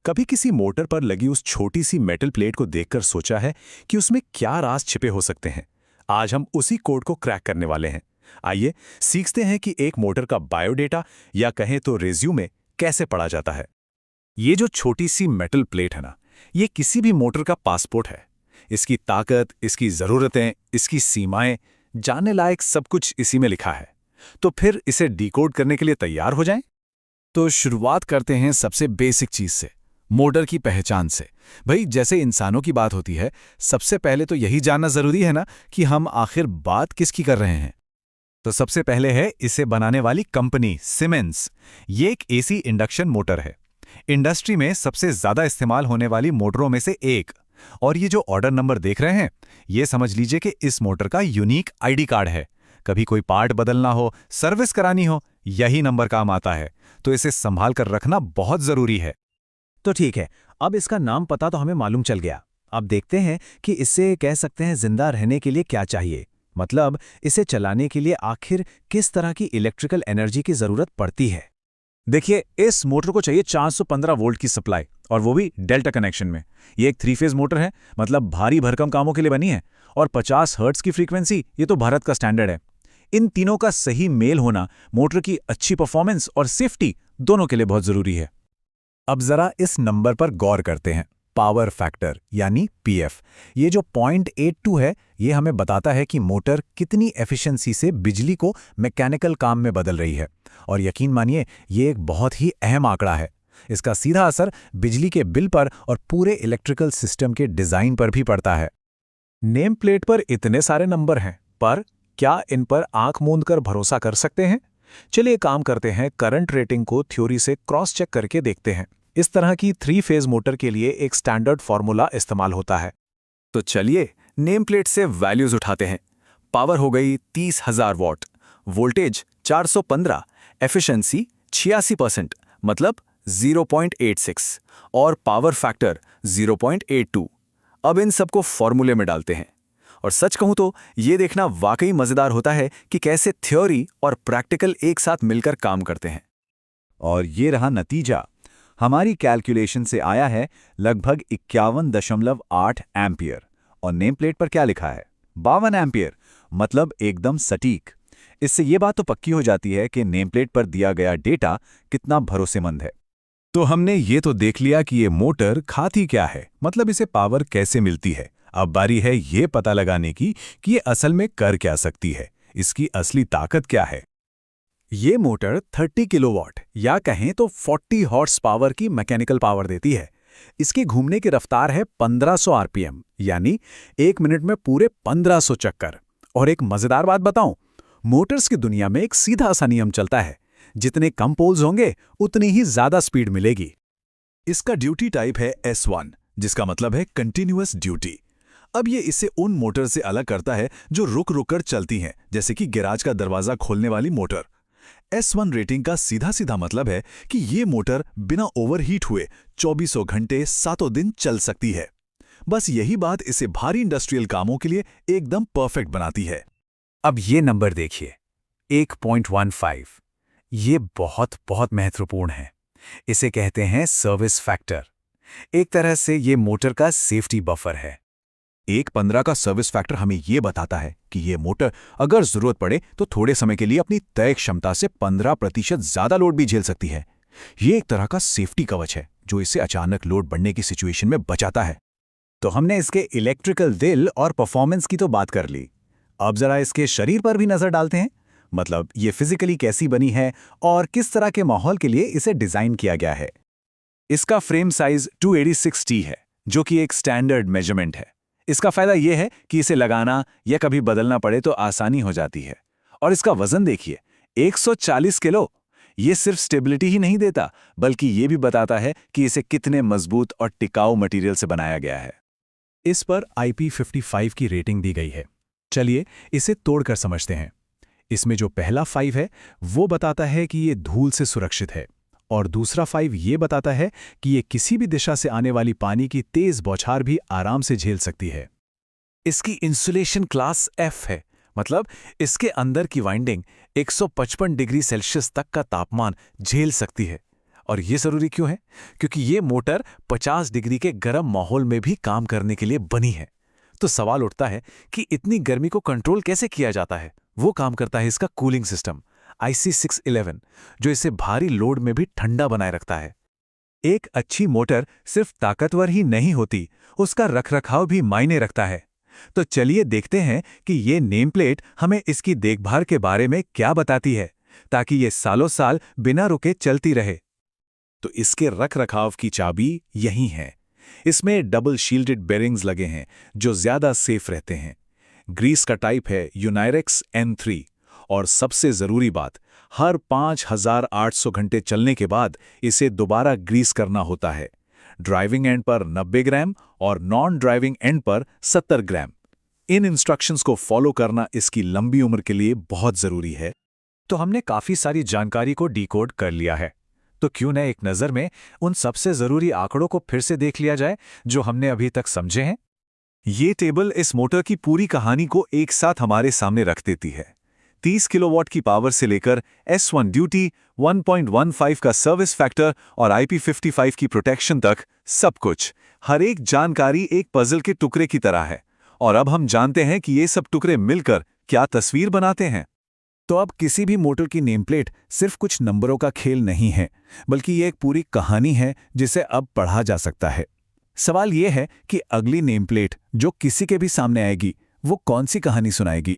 कभी किसी मोटर पर लगी उस छोटी सी मेटल प्लेट को देखकर सोचा है कि उसमें क्या राज छिपे हो सकते हैं? आज हम उसी कोड को क्रैक करने वाले हैं। आइए सीखते हैं कि एक मोटर का बायोडेटा या कहें तो रिज्यूमे कैसे पढ़ा जाता है। ये जो छोटी सी मेटल प्लेट है ना, ये किसी भी मोटर का पासपोर्ट है। इसकी ताकत, इसकी ज़रूरतें, इसकी सीमाएं, जानने लायक सब कुछ इसी में लिखा है। तो फिर इसे डिकोड करने के लिए तैयार हो जाएं? तो शुरुआत करते हैं सबसे बेसिक चीज से, मोटर की पहचान से। भाई, जैसे इंसानों की बात होती है, सबसे पहले तो यही जानना जरूरी है ना कि हम आखिर बात किसकी कर रहे हैं। तो सबसे पहले है इसे बनाने वाली कंपनी सीमेंस। ये एक एसी इंडक्शन मोटर है, इंडस्ट्री में सबसे ज्यादा इस्तेमाल होने वाली मोटरों में से एक। और ये जो ऑर्डर नंबर देख रहे हैं, ये समझ लीजिए कि इस मोटर का यूनिक आईडी कार्ड है। कभी कोई पार्ट बदलना हो, सर्विस करानी हो, यही नंबर काम आता है। तो इसे संभाल कर रखना बहुत जरूरी है। तो ठीक है, अब इसका नाम पता तो हमें मालूम चल गया। अब देखते हैं कि इससे कह सकते हैं जिंदा रहने के लिए क्या चाहिए। मतलब इसे चलाने के लिए आखिर किस तरह की इलेक्ट्रिकल एनर्जी की जरूरत पड़ती है। देखिए, इस मोटर को चाहिए 415 वोल्ट की सप्लाई, और वो भी डेल्टा कनेक्शन में। ये एक 3 फेज मोटर है, मतलब भारी भरकम कामों के लिए बनी है। और 50 हर्ट्ज की फ्रीक्वेंसी, ये तो भारत का स्टैंडर्ड है। इन तीनों का सही मेल होना मोटर की अच्छी परफॉर्मेंस और सेफ्टी दोनों के लिए बहुत जरूरी है। अब जरा इस नंबर पर गौर करते हैं, पावर फैक्टर यानी पीएफ। ये जो 0.82 है, ये हमें बताता है कि मोटर कितनी एफिशिएंसी से बिजली को मैकेनिकल काम में बदल रही है। और यकीन मानिए, ये एक बहुत ही अहम आंकड़ा है। इसका सीधा असर बिजली के बिल पर और पूरे इलेक्ट्रिकल सिस्टम के डिजाइन पर भी पड़ता है। नेम प्लेट पर इतने सारे नंबर हैं, पर क्या इन पर आंख मूंद कर भरोसा कर सकते हैं? चलिए काम करते हैं, करंट रेटिंग को थ्योरी से क्रॉस चेक करके देखते हैं। इस तरह की 3 फेज मोटर के लिए एक स्टैंडर्ड फॉर्मूला इस्तेमाल होता है। तो चलिए नेम प्लेट से वैल्यूज उठाते हैं। पावर हो गई 30,000 वॉट, वोल्टेज 415, एफिशिएंसी 86%, मतलब 0.86, और पावर फैक्टर 0.82। अब इन सबको फॉर्मूले में डालते हैं। और सच कहूं तो ये देखना वाकई मजेदार होता है कि कैसे थ्योरी और प्रैक्टिकल एक साथ मिलकर काम करते हैं। और ये रहा नतीजा। हमारी कैलकुलेशन से आया है लगभग 51.8 एम्पियर। और नेम प्लेट पर क्या लिखा है? 52 एम्पियर, मतलब एकदम सटीक। इससे ये बात तो पक्की हो जाती है कि नेम प्लेट पर दिया गया डेटा कितना भरोसेमंद है। तो हमने ये तो देख लिया कि ये मोटर खाती क्या है, मतलब इसे पावर कैसे मिलती है। अब बारी है ये पता लगाने की कि ये असल में कर क्या सकती है, इसकी असली ताकत क्या है। ये मोटर 30 किलोवाट या कहें तो 40 हॉर्स पावर की मैकेनिकल पावर देती है। इसकी घूमने की रफ्तार है 1500 आरपीएम, यानी 1 मिनट में पूरे 1500 चक्कर। और एक मजेदार बात बताऊं, मोटर्स की दुनिया में एक सीधा सा नियम चलता है, जितने कम पोल्स होंगे उतनी ही ज्यादा स्पीड मिलेगी। इसका ड्यूटी टाइप है S1, जिसका मतलब है कंटिन्यूअस ड्यूटी। अब ये इसे उन मोटर से अलग करता है जो रुक रुक कर चलती हैं, जैसे कि गैराज का दरवाजा खोलने वाली मोटर। S1 रेटिंग का सीधा सीधा मतलब है कि ये मोटर बिना ओवरहीट हुए 24 घंटे 7 दिन चल सकती है। बस यही बात इसे भारी इंडस्ट्रियल कामों के लिए एकदम परफेक्ट बनाती है। अब ये नंबर देखिए, 1.15। ये बहुत बहुत महत्वपूर्ण है। इसे कहते हैं सर्विस फैक्टर। एक तरह से ये मोटर का सेफ्टी बफर है। 1.15 का सर्विस फैक्टर हमें ये बताता है कि ये मोटर अगर जरूरत पड़े तो थोड़े समय के लिए अपनी तय क्षमता से 15% ज्यादा लोड भी झेल सकती है। ये एक तरह का सेफ्टी कवच है जो इसे अचानक लोड बढ़ने की सिचुएशन में बचाता है। तो हमने इसके इलेक्ट्रिकल दिल और परफॉर्मेंस की तो बात कर ली। अब जरा इसके शरीर पर भी नजर डालते हैं। मतलब ये फिजिकली कैसी बनी है और किस तरह के माहौल के लिए इसे डिजाइन किया गया है। इसका फ्रेम साइज 286T है, जो कि एक स्टैंडर्ड मेजरमेंट है। इसका फायदा यह है कि इसे लगाना या कभी बदलना पड़े तो आसानी हो जाती है। और इसका वजन देखिए, 140 किलो। ये सिर्फ स्टेबिलिटी ही नहीं देता, बल्कि ये भी बताता है कि इसे कितने मजबूत और टिकाऊ मटेरियल से बनाया गया है। इस पर IP55 की रेटिंग दी गई है। चलिए इसे तोड़कर समझते हैं। इसमें जो पहला 5 है वो बताता है कि ये धूल से सुरक्षित है, और दूसरा 5 ये बताता है कि ये किसी भी दिशा से आने वाली पानी की तेज बौछार भी आराम से झेल सकती है। इसकी इंसुलेशन क्लास F है, मतलब इसके अंदर की वाइंडिंग 155 डिग्री सेल्सियस तक का तापमान झेल सकती है। और ये ज़रूरी क्यों है? क्योंकि ये मोटर 50 डिग्री के गर्म माहौल में भी काम करने के लिए बनी है। तो सवाल उठता है कि इतनी गर्मी को कंट्रोल कैसे किया जाता है? वो काम करता है इसका कूलिंग सिस्टम IC611, जो इसे भारी लोड में भी ठंडा बनाए रखता है। एक अच्छी मोटर सिर्फ ताकतवर ही नहीं होती, उसका रखरखाव भी मायने रखता है। तो चलिए देखते हैं कि ये नेम प्लेट हमें इसकी देखभाल के बारे में क्या बताती है, ताकि ये सालों साल बिना रुके चलती रहे। तो इसके रखरखाव की चाबी यही है। इसमें डबल शील्डेड बेरिंग्स लगे हैं जो ज्यादा सेफ रहते हैं। ग्रीस का टाइप है यूनाइरेक्स N3 और सबसे जरूरी बात, हर 5800 घंटे चलने के बाद इसे दोबारा ग्रीस करना होता है। ड्राइविंग एंड पर 90 ग्राम और नॉन ड्राइविंग एंड पर 70 ग्राम। इन इंस्ट्रक्शंस को फॉलो करना इसकी लंबी उम्र के लिए बहुत जरूरी है। तो हमने काफी सारी जानकारी को डिकोड कर लिया है, तो क्यों न एक नज़र में उन सबसे ज़रूरी आंकड़ों को फिर से देख लिया जाए जो हमने अभी तक समझे हैं। ये टेबल इस मोटर की पूरी कहानी को एक साथ हमारे सामने रख देती है। 30 किलोवाट की पावर से लेकर S1 ड्यूटी, 1.15 का सर्विस फैक्टर और IP55 की प्रोटेक्शन तक सब कुछ, हर एक जानकारी एक पजल के टुकड़े की तरह है। और अब हम जानते हैं कि ये सब टुकड़े मिलकर क्या तस्वीर बनाते हैं। तो अब किसी भी मोटर की नेम प्लेट सिर्फ कुछ नंबरों का खेल नहीं है, बल्कि ये एक पूरी कहानी है जिसे अब पढ़ा जा सकता है। सवाल ये है कि अगली नेम प्लेट जो किसी के भी सामने आएगी, वो कौन सी कहानी सुनाएगी।